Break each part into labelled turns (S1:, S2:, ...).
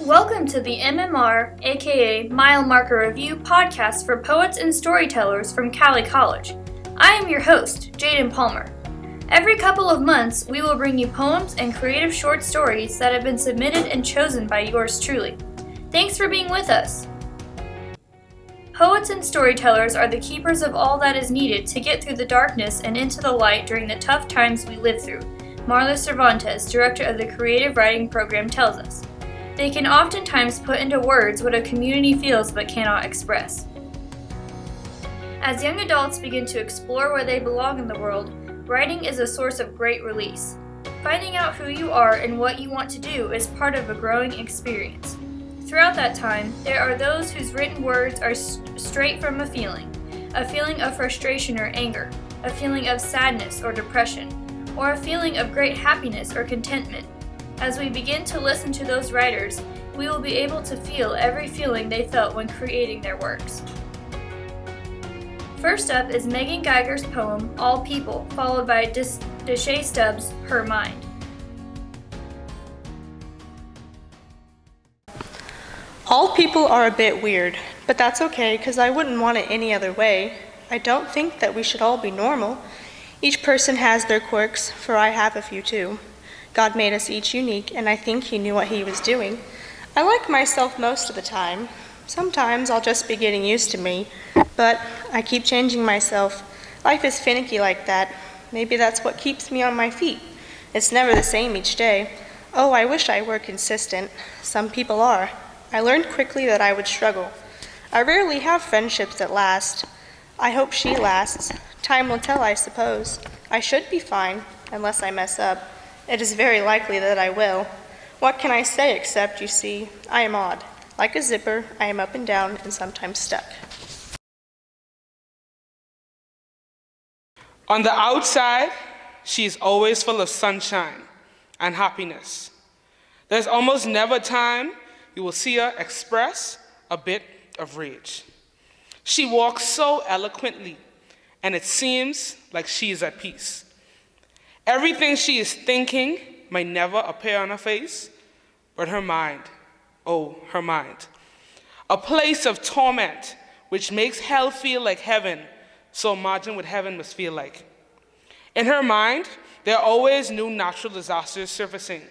S1: Welcome to the MMR, aka Mile Marker Review podcast for poets and storytellers from Cowley College. I am your host, Jayden Palmer. Every couple of months, we will bring you poems and creative short stories that have been submitted and chosen by yours truly. Thanks for being with us. Poets and storytellers are the keepers of all that is needed to get through the darkness and into the light during the tough times we live through, Marla Cervantes, director of the Creative Writing Program, tells us. They can oftentimes put into words what a community feels but cannot express. As young adults begin to explore where they belong in the world, writing is a source of great release. Finding out who you are and what you want to do is part of a growing experience. Throughout that time, there are those whose written words are straight from a feeling of frustration or anger, a feeling of sadness or depression, or a feeling of great happiness or contentment. As we begin to listen to those writers, we will be able to feel every feeling they felt when creating their works. First up is Megan Geiger's poem, All People, followed by Deshae Stubbs' Her Mind.
S2: All people are a bit weird, but that's okay because I wouldn't want it any other way. I don't think that we should all be normal. Each person has their quirks, for I have a few too. God made us each unique, and I think He knew what He was doing. I like myself most of the time. Sometimes I'll just be getting used to me, but I keep changing myself. Life is finicky like that. Maybe that's what keeps me on my feet. It's never the same each day. Oh, I wish I were consistent. Some people are. I learned quickly that I would struggle. I rarely have friendships that last. I hope she lasts. Time will tell, I suppose. I should be fine, unless I mess up. It is very likely that I will. What can I say except, you see, I am odd. Like a zipper, I am up and down and sometimes stuck.
S3: On the outside, she is always full of sunshine and happiness. There's almost never time you will see her express a bit of rage. She walks so eloquently, and it seems like she is at peace. Everything she is thinking may never appear on her face, but her mind, oh, her mind. A place of torment which makes hell feel like heaven, so imagine what heaven must feel like. In her mind, there are always new natural disasters surfacing,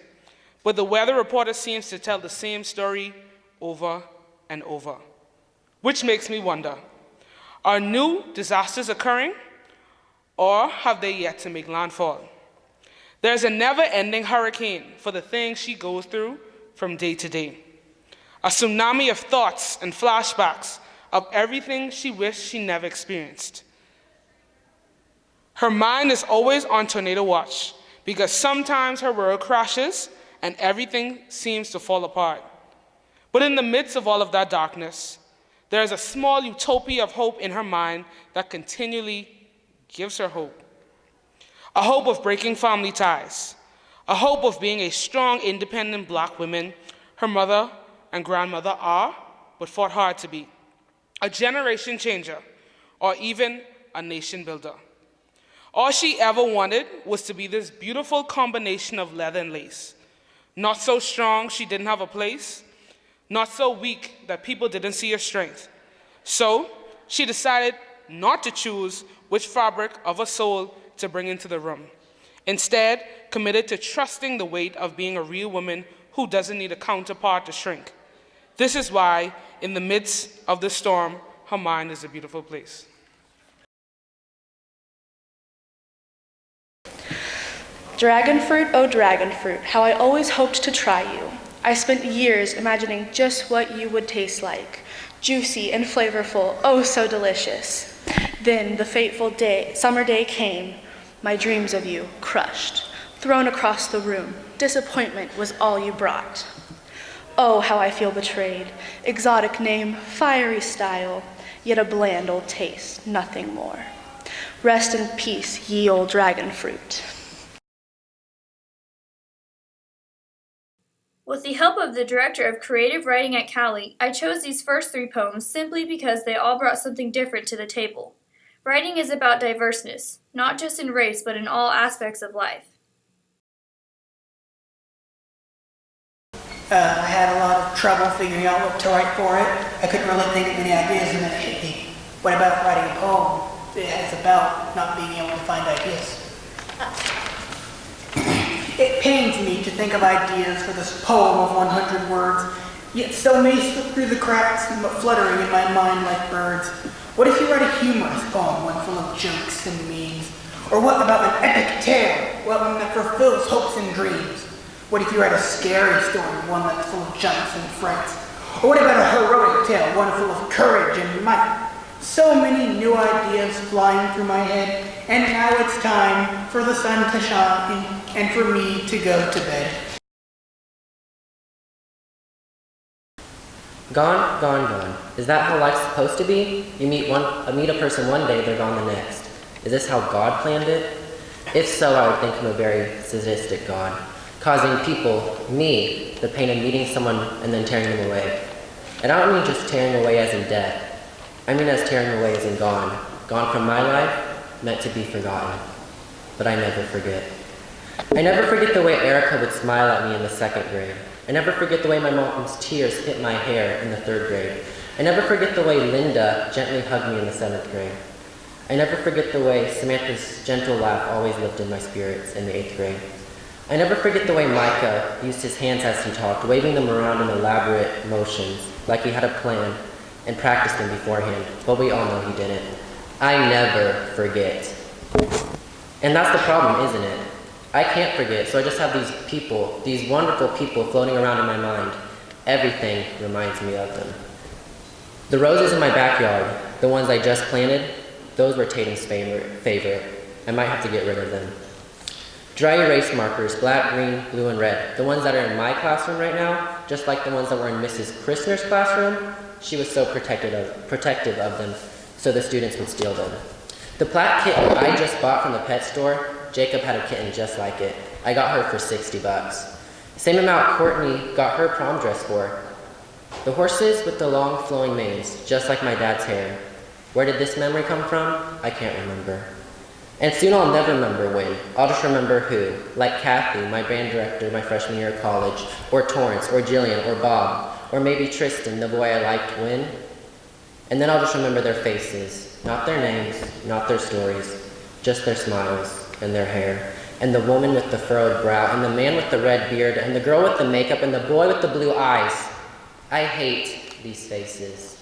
S3: but the weather reporter seems to tell the same story over and over, which makes me wonder, are new disasters occurring, or have they yet to make landfall? There's a never-ending hurricane for the things she goes through from day to day. A tsunami of thoughts and flashbacks of everything she wished she never experienced. Her mind is always on tornado watch because sometimes her world crashes and everything seems to fall apart. But in the midst of all of that darkness, there is a small utopia of hope in her mind that continually gives her hope. A hope of breaking family ties, a hope of being a strong, independent Black woman her mother and grandmother are, but fought hard to be, a generation changer, or even a nation builder. All she ever wanted was to be this beautiful combination of leather and lace. Not so strong she didn't have a place, not so weak that people didn't see her strength. So she decided not to choose which fabric of her soul to bring into the room. Instead, committed to trusting the weight of being a real woman who doesn't need a counterpart to shrink. This is why, in the midst of the storm, her mind is a beautiful place.
S4: Dragon fruit, oh dragon fruit, how I always hoped to try you. I spent years imagining just what you would taste like. Juicy and flavorful, oh so delicious. Then the fateful summer day came. My dreams of you crushed, thrown across the room. Disappointment was all you brought. Oh, how I feel betrayed. Exotic name, fiery style, yet a bland old taste, nothing more. Rest in peace, ye old dragon fruit.
S1: With the help of the director of creative writing at Cowley, I chose these first three poems simply because they all brought something different to the table. Writing is about diverseness, not just in race, but in all aspects of life.
S5: I had a lot of trouble figuring out what to write for it. I couldn't really think of any ideas, and then it hit me. What about writing a poem? It's about not being able to find ideas. It pains me to think of ideas for this poem of 100 words, yet so many slip through the cracks, fluttering in my mind like birds. What if you write a humorous poem, one full of jokes and memes? Or what about an epic tale, one that fulfills hopes and dreams? What if you write a scary story, one that's full of jumps and frights? Or what about a heroic tale, one full of courage and might? So many new ideas flying through my head, and now it's time for the sun to shine and for me to go to bed.
S6: Gone, gone, gone. Is that how life's supposed to be? You meet a person one day, they're gone the next. Is this how God planned it? If so, I would think him a very sadistic God, causing people, me, the pain of meeting someone and then tearing them away. And I don't mean just tearing away as in death. I mean as tearing away as in gone. Gone from my life, meant to be forgotten. But I never forget. I never forget the way Erica would smile at me in the 2nd grade. I never forget the way my mom's tears hit my hair in the 3rd grade. I never forget the way Linda gently hugged me in the 7th grade. I never forget the way Samantha's gentle laugh always lifted my spirits in the 8th grade. I never forget the way Micah used his hands as he talked, waving them around in elaborate motions, like he had a plan and practiced them beforehand, but we all know he didn't. I never forget. And that's the problem, isn't it? I can't forget, so I just have these people, these wonderful people floating around in my mind. Everything reminds me of them. The roses in my backyard, the ones I just planted, those were Tatum's favorite. I might have to get rid of them. Dry erase markers, black, green, blue, and red. The ones that are in my classroom right now, just like the ones that were in Mrs. Christner's classroom, she was so protective of them, so the students would steal them. The black kitten I just bought from the pet store, Jacob had a kitten just like it. I got her for $60. Same amount Courtney got her prom dress for. The horses with the long flowing manes, just like my dad's hair. Where did this memory come from? I can't remember. And soon I'll never remember when. I'll just remember who. Like Kathy, my band director my freshman year of college, or Torrance, or Jillian, or Bob, or maybe Tristan, the boy I liked when. And then I'll just remember their faces, not their names, not their stories, just their smiles and their hair, and the woman with the furrowed brow, and the man with the red beard, and the girl with the makeup, and the boy with the blue eyes. I hate these faces.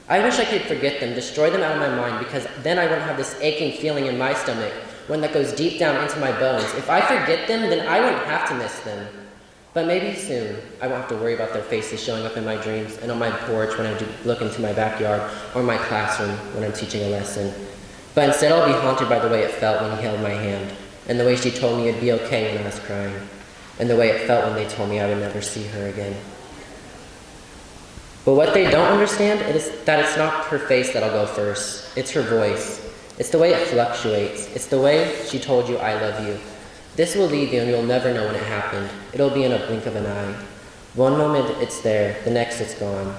S6: I wish I could forget them, destroy them out of my mind, because then I wouldn't have this aching feeling in my stomach, one that goes deep down into my bones. If I forget them, then I wouldn't have to miss them. But maybe soon, I won't have to worry about their faces showing up in my dreams and on my porch when I look into my backyard or my classroom when I'm teaching a lesson. But instead, I'll be haunted by the way it felt when he held my hand, and the way she told me it'd be okay when I was crying, and the way it felt when they told me I would never see her again. But what they don't understand is that it's not her face that'll go first. It's her voice. It's the way it fluctuates. It's the way she told you, I love you. This will leave you and you'll never know when it happened. It'll be in a blink of an eye. One moment it's there, the next it's gone.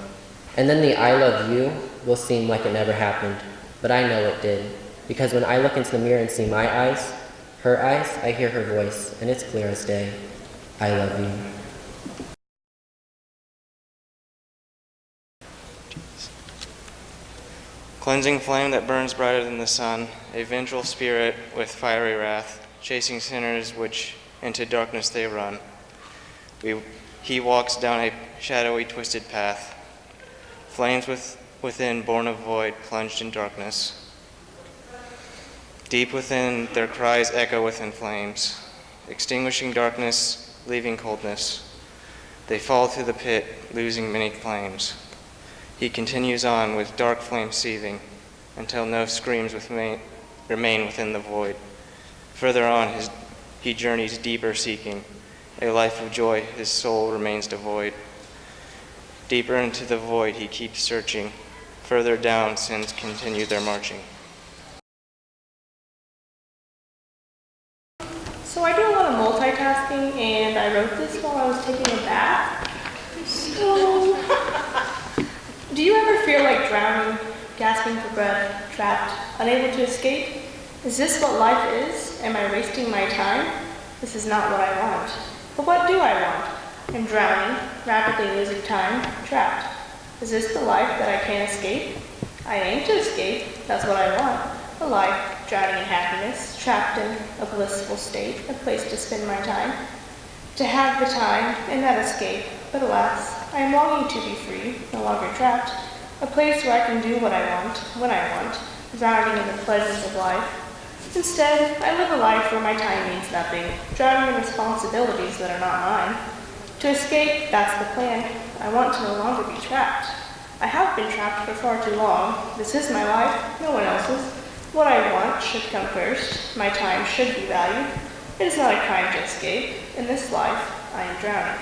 S6: And then the I love you will seem like it never happened. But I know it did. Because when I look into the mirror and see my eyes, her eyes, I hear her voice, and it's clear as day. I love you.
S7: Cleansing flame that burns brighter than the sun, a vengeful spirit with fiery wrath, chasing sinners which into darkness they run. He walks down a shadowy, twisted path, flames within, born of void, plunged in darkness. Deep within, their cries echo within flames, extinguishing darkness, leaving coldness. They fall to the pit, losing many flames. He continues on with dark flames seething, until no screams remain within the void. Further on, he journeys deeper, seeking a life of joy his soul remains devoid. Deeper into the void he keeps searching. Further down, sins continue their marching.
S2: So I do a lot of multitasking, and I wrote this while I was taking a bath. So, do you ever feel like drowning, gasping for breath, trapped, unable to escape? Is this what life is? Am I wasting my time? This is not what I want. But what do I want? I'm drowning, rapidly losing time, trapped. Is this the life that I can't escape? I aim to escape, that's what I want. A life drowning in happiness, trapped in a blissful state, a place to spend my time. To have the time and that escape, but alas, I am longing to be free, no longer trapped. A place where I can do what I want, when I want, drowning in the pleasures of life. Instead, I live a life where my time means nothing, drowning in responsibilities that are not mine. To escape, that's the plan. I want to no longer be trapped. I have been trapped for far too long. This is my life, no one else's. What I want should come first. My time should be valued. It is not a crime to escape. In this life, I am drowning.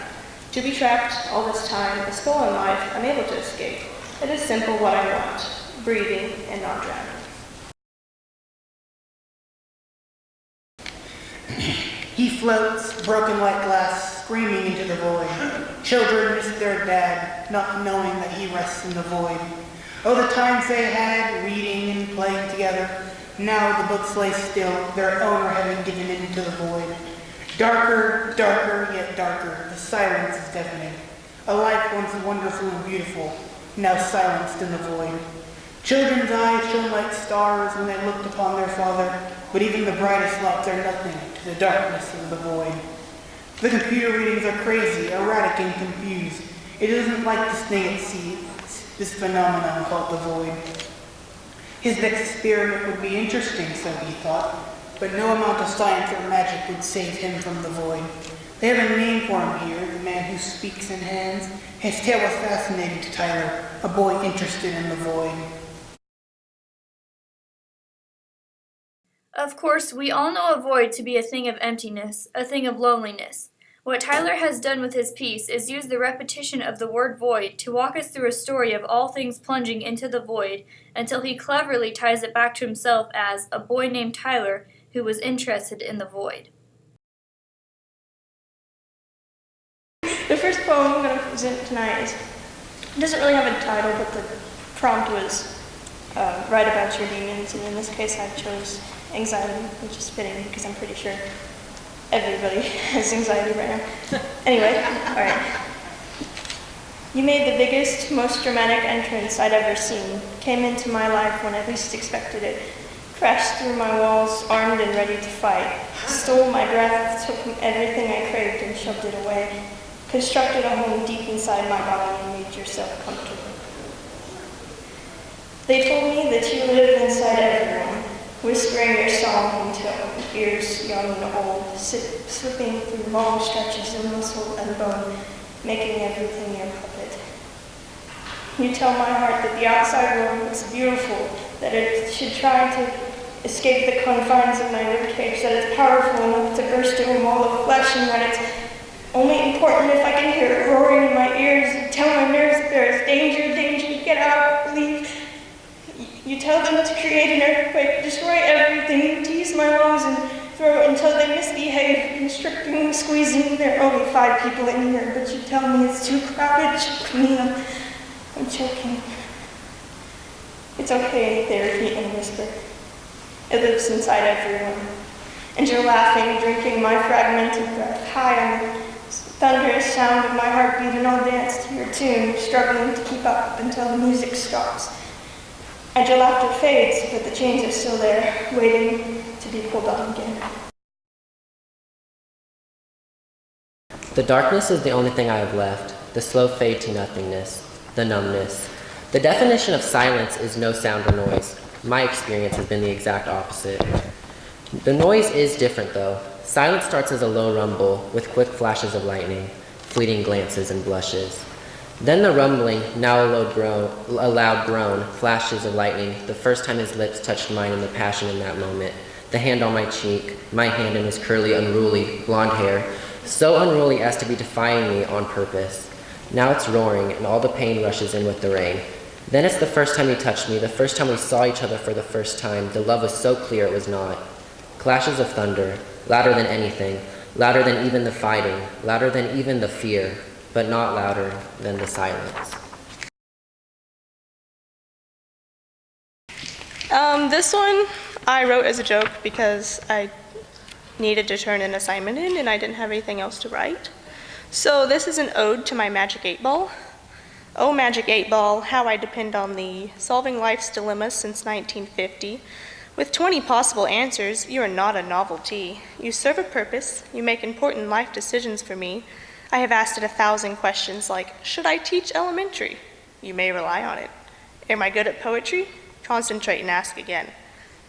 S2: To be trapped all this time, a stolen life, unable to escape. It is simple what I want, breathing and not drowning.
S5: He floats, broken like glass, screaming into the void. Children miss their dad, not knowing that he rests in the void. Oh, the times they had, reading and playing together. Now the books lay still, their owner having given into the void. Darker, darker, yet darker, the silence is deafening. A life once wonderful and beautiful, now silenced in the void. Children's eyes shone like stars when they looked upon their father, but even the brightest lights are nothing to the darkness of the void. The computer readings are crazy, erratic, and confused. It isn't like this thing it sees, this phenomenon called the void. His next experiment would be interesting, so he thought, but no amount of science or magic would save him from the void. They have a name for him here, the man who speaks in hands. His tale was fascinating to Tyler, a boy interested in the void.
S1: Of course, we all know a void to be a thing of emptiness, a thing of loneliness. What Tyler has done with his piece is use the repetition of the word void to walk us through a story of all things plunging into the void until he cleverly ties it back to himself as a boy named Tyler who was interested in the void.
S2: The first poem I'm going to present tonight doesn't really have a title, but the prompt was write about your demons, and in this case I chose anxiety, which is fitting because I'm pretty sure everybody has anxiety right now. Anyway, alright. You made the biggest, most dramatic entrance I'd ever seen. Came into my life when I least expected it. Crashed through my walls, armed and ready to fight. Stole my breath, took everything I craved and shoved it away. Constructed a home deep inside my body and made yourself comfortable. They told me that you live inside everyone, whispering your song until ears young and old, slipping through long stretches of muscle and bone, making everything your puppet. You tell my heart that the outside world looks beautiful, that it should try to escape the confines of my ribcage, that it's powerful enough to burst through a wall of flesh, and that it's only important if I can hear it roaring in my ears and tell my nerves that there is danger, danger, get out, leave. You tell them to create an earthquake, destroy everything, you tease my lungs and throat until they misbehave, constricting, squeezing. There are only 5 people in here, but you tell me it's too crowded, choke me up. I'm choking. It's okay, they repeat in a whisper. It lives inside everyone. And you're laughing, drinking my fragmented breath, high on the thunderous sound of my heartbeat, and I'll dance to your tune, struggling to keep up until the music stops. And your laughter fades, but the chains are still there, waiting to be pulled on again.
S6: The darkness is the only thing I have left, the slow fade to nothingness, the numbness. The definition of silence is no sound or noise. My experience has been the exact opposite. The noise is different though. Silence starts as a low rumble with quick flashes of lightning, fleeting glances and blushes. Then the rumbling, now a loud groan, flashes of lightning, the first time his lips touched mine and the passion in that moment. The hand on my cheek, my hand in his curly, unruly, blonde hair, so unruly as to be defying me on purpose. Now it's roaring and all the pain rushes in with the rain. Then it's the first time he touched me, the first time we saw each other for the first time. The love was so clear it was not. Clashes of thunder, louder than anything, louder than even the fighting, louder than even the fear, but not louder than the silence.
S2: This one I wrote as a joke because I needed to turn an assignment in and I didn't have anything else to write. So this is an ode to my magic 8-ball. Oh, magic 8-ball, how I depend on thee, solving life's dilemmas since 1950. With 20 possible answers, you are not a novelty. You serve a purpose, you make important life decisions for me. I have asked it 1,000 questions like, should I teach elementary? You may rely on it. Am I good at poetry? Concentrate and ask again.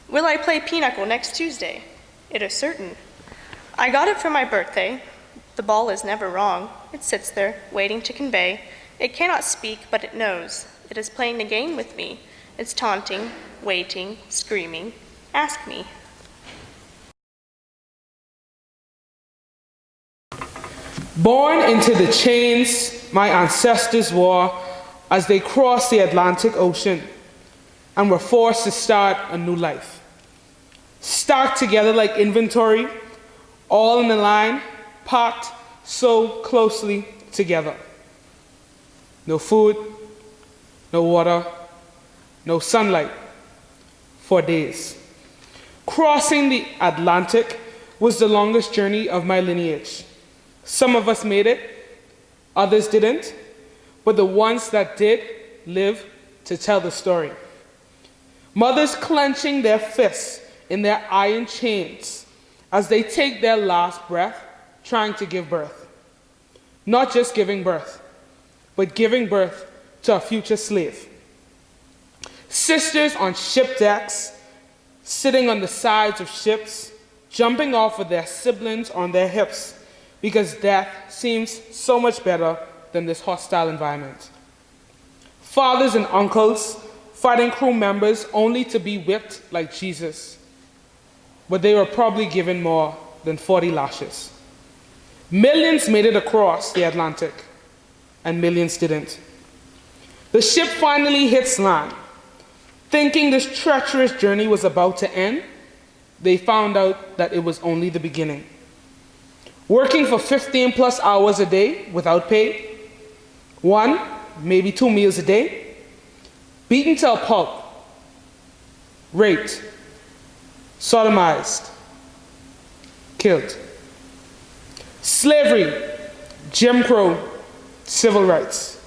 S2: Will I play pinochle next Tuesday? It is certain. I got it for my birthday. The ball is never wrong. It sits there, waiting to convey. It cannot speak, but it knows. It is playing the game with me. It's taunting, waiting, screaming. Ask me.
S3: Born into the chains my ancestors wore as they crossed the Atlantic Ocean and were forced to start a new life. Stacked together like inventory, all in a line, packed so closely together. No food, no water, no sunlight for days. Crossing the Atlantic was the longest journey of my lineage. Some of us made it, others didn't, but the ones that did live to tell the story. Mothers clenching their fists in their iron chains as they take their last breath trying to give birth. Not just giving birth, but giving birth to a future slave. Sisters on ship decks, sitting on the sides of ships, jumping off with their siblings on their hips because death seems so much better than this hostile environment. Fathers and uncles fighting crew members only to be whipped like Jesus, but they were probably given more than 40 lashes. Millions made it across the Atlantic, and millions didn't. The ship finally hits land. Thinking this treacherous journey was about to end, they found out that it was only the beginning. Working for 15 plus hours a day without pay, 1, maybe 2 meals a day, beaten to a pulp, raped, sodomized, killed. Slavery, Jim Crow, civil rights.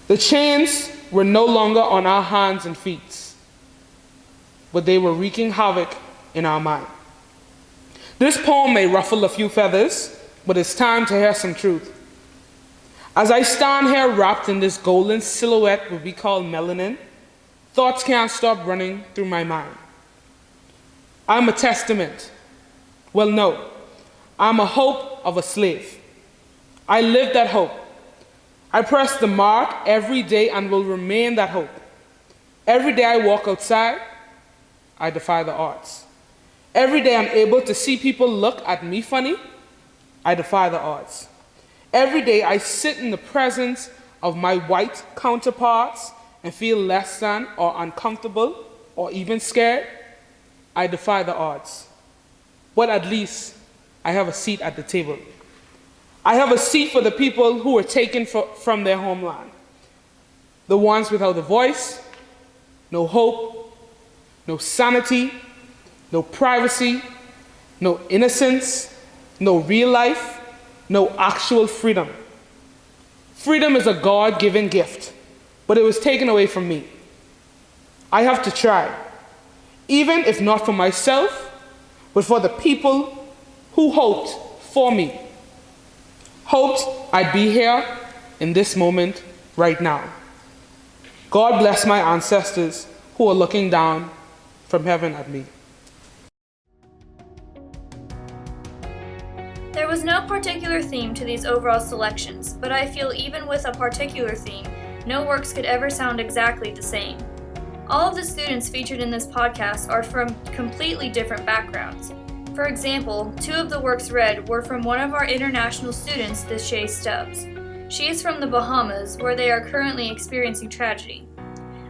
S3: The chains were no longer on our hands and feet, but they were wreaking havoc in our mind. This poem may ruffle a few feathers, but it's time to hear some truth. As I stand here wrapped in this golden silhouette what we call melanin, thoughts can't stop running through my mind. I'm a testament. Well, no, I'm a hope of a slave. I live that hope. I press the mark every day and will remain that hope. Every day I walk outside, I defy the odds. Every day I'm able to see people look at me funny, I defy the odds. Every day I sit in the presence of my white counterparts and feel less than or uncomfortable or even scared, I defy the odds. But at least I have a seat at the table. I have a seat for the people who were taken from their homeland. The ones without a voice, no hope, no sanity, no privacy, no innocence, no real life, no actual freedom. Freedom is a God-given gift, but it was taken away from me. I have to try, even if not for myself, but for the people who hoped for me. Hoped I'd be here in this moment right now. God bless my ancestors who are looking down from heaven at me.
S1: There was no particular theme to these overall selections, but I feel even with a particular theme, no works could ever sound exactly the same. All of the students featured in this podcast are from completely different backgrounds. For example, 2 of the works read were from one of our international students, Deshae Stubbs. She is from the Bahamas, where they are currently experiencing tragedy.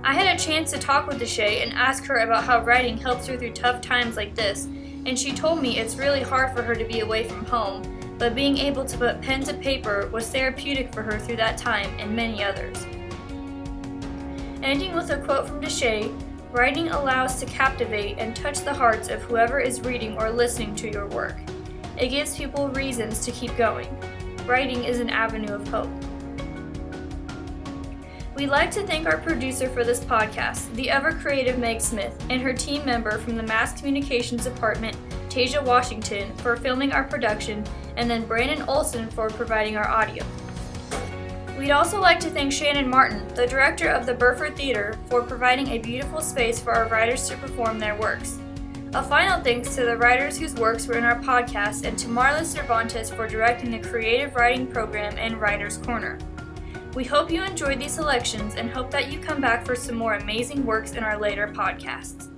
S1: I had a chance to talk with Deshae and ask her about how writing helps her through tough times like this, and she told me it's really hard for her to be away from home, but being able to put pen to paper was therapeutic for her through that time and many others. Ending with a quote from Deshae, writing allows to captivate and touch the hearts of whoever is reading or listening to your work. It gives people reasons to keep going. writing is an avenue of hope. We'd like to thank our producer for this podcast, the ever-creative Meg Smith, and her team member from the Mass Communications Department, Tasia Washington, for filming our production, and then Brandon Olson for providing our audio. We'd also like to thank Shannon Martin, the director of the Burford Theater, for providing a beautiful space for our writers to perform their works. A final thanks to the writers whose works were in our podcast and to Marla Cervantes for directing the creative writing program and Writer's Corner. We hope you enjoyed these selections and hope that you come back for some more amazing works in our later podcasts.